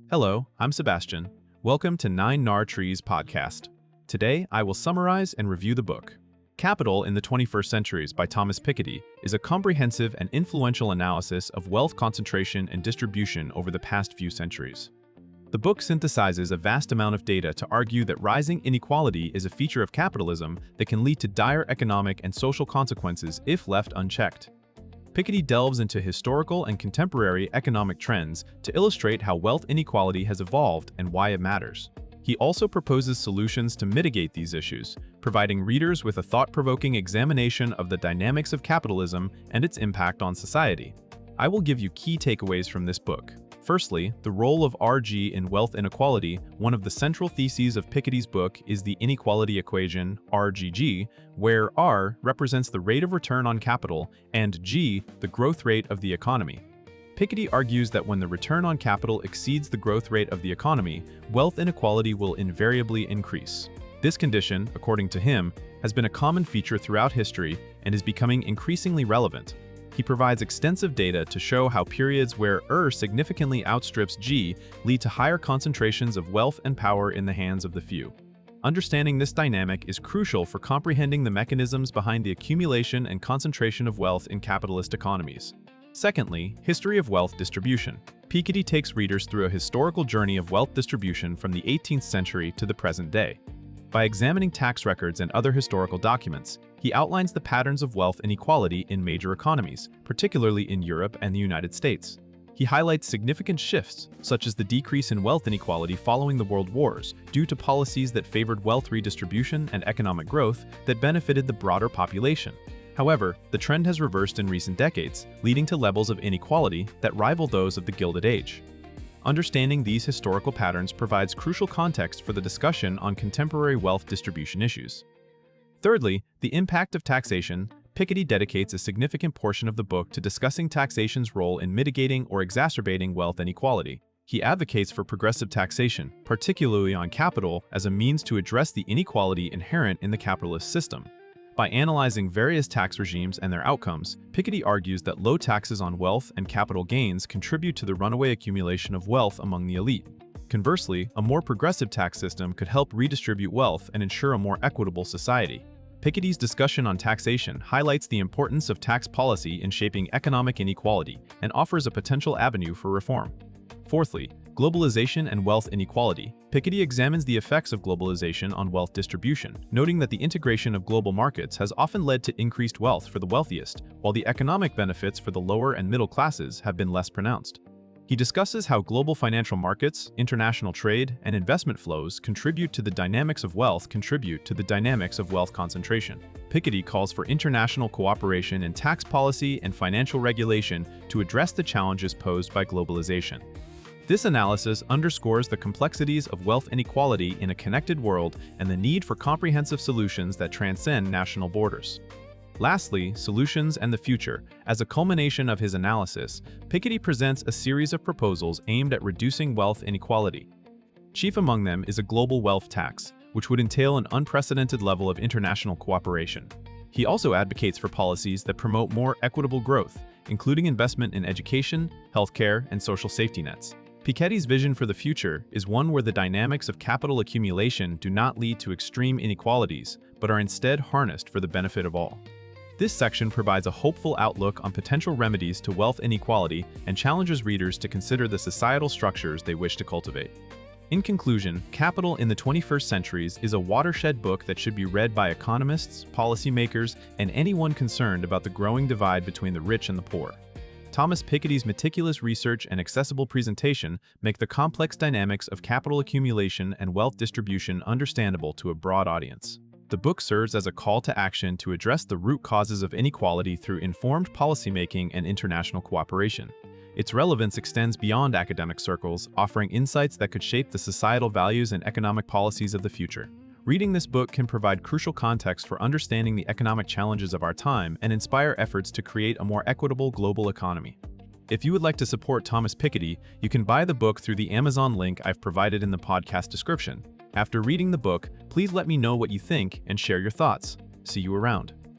Hello, I'm Sebastian. Welcome to 9 Trees podcast. Today, I will summarize and review the book. Capital in the 21st Centuries by Thomas Piketty is a comprehensive and influential analysis of wealth concentration and distribution over the past few centuries. The book synthesizes a vast amount of data to argue that rising inequality is a feature of capitalism that can lead to dire economic and social consequences if left unchecked. Piketty delves into historical and contemporary economic trends to illustrate how wealth inequality has evolved and why it matters. He also proposes solutions to mitigate these issues, providing readers with a thought-provoking examination of the dynamics of capitalism and its impact on society. I will give you key takeaways from this book. Firstly, the role of RG in wealth inequality. One of the central theses of Piketty's book is the inequality equation, RGG, where R represents the rate of return on capital and G, the growth rate of the economy. Piketty argues that when the return on capital exceeds the growth rate of the economy, wealth inequality will invariably increase. This condition, according to him, has been a common feature throughout history and is becoming increasingly relevant. He provides extensive data to show how periods where significantly outstrips G lead to higher concentrations of wealth and power in the hands of the few. Understanding this dynamic is crucial for comprehending the mechanisms behind the accumulation and concentration of wealth in capitalist economies. Secondly, history of wealth distribution. Piketty takes readers through a historical journey of wealth distribution from the 18th century to the present day. By examining tax records and other historical documents, he outlines the patterns of wealth inequality in major economies, particularly in Europe and the United States. He highlights significant shifts, such as the decrease in wealth inequality following the World Wars, due to policies that favored wealth redistribution and economic growth that benefited the broader population. However, the trend has reversed in recent decades, leading to levels of inequality that rival those of the Gilded Age. Understanding these historical patterns provides crucial context for the discussion on contemporary wealth distribution issues. Thirdly, the impact of taxation. Piketty dedicates a significant portion of the book to discussing taxation's role in mitigating or exacerbating wealth inequality. He advocates for progressive taxation, particularly on capital, as a means to address the inequality inherent in the capitalist system. By analyzing various tax regimes and their outcomes, Piketty argues that low taxes on wealth and capital gains contribute to the runaway accumulation of wealth among the elite. Conversely, a more progressive tax system could help redistribute wealth and ensure a more equitable society. Piketty's discussion on taxation highlights the importance of tax policy in shaping economic inequality and offers a potential avenue for reform. Fourthly, globalization and wealth inequality. Piketty examines the effects of globalization on wealth distribution, noting that the integration of global markets has often led to increased wealth for the wealthiest, while the economic benefits for the lower and middle classes have been less pronounced. He discusses how global financial markets, international trade, and investment flows contribute to the dynamics of wealth concentration. Piketty calls for international cooperation in tax policy and financial regulation to address the challenges posed by globalization. This analysis underscores the complexities of wealth inequality in a connected world and the need for comprehensive solutions that transcend national borders. Lastly, solutions and the future. As a culmination of his analysis, Piketty presents a series of proposals aimed at reducing wealth inequality. Chief among them is a global wealth tax, which would entail an unprecedented level of international cooperation. He also advocates for policies that promote more equitable growth, including investment in education, healthcare, and social safety nets. Piketty's vision for the future is one where the dynamics of capital accumulation do not lead to extreme inequalities, but are instead harnessed for the benefit of all. This section provides a hopeful outlook on potential remedies to wealth inequality and challenges readers to consider the societal structures they wish to cultivate. In conclusion, Capital in the 21st Centuries is a watershed book that should be read by economists, policymakers, and anyone concerned about the growing divide between the rich and the poor. Thomas Piketty's meticulous research and accessible presentation make the complex dynamics of capital accumulation and wealth distribution understandable to a broad audience. The book serves as a call to action to address the root causes of inequality through informed policymaking and international cooperation. Its relevance extends beyond academic circles, offering insights that could shape the societal values and economic policies of the future. Reading this book can provide crucial context for understanding the economic challenges of our time and inspire efforts to create a more equitable global economy. If you would like to support Thomas Piketty, you can buy the book through the Amazon link I've provided in the podcast description. After reading the book, please let me know what you think and share your thoughts. See you around.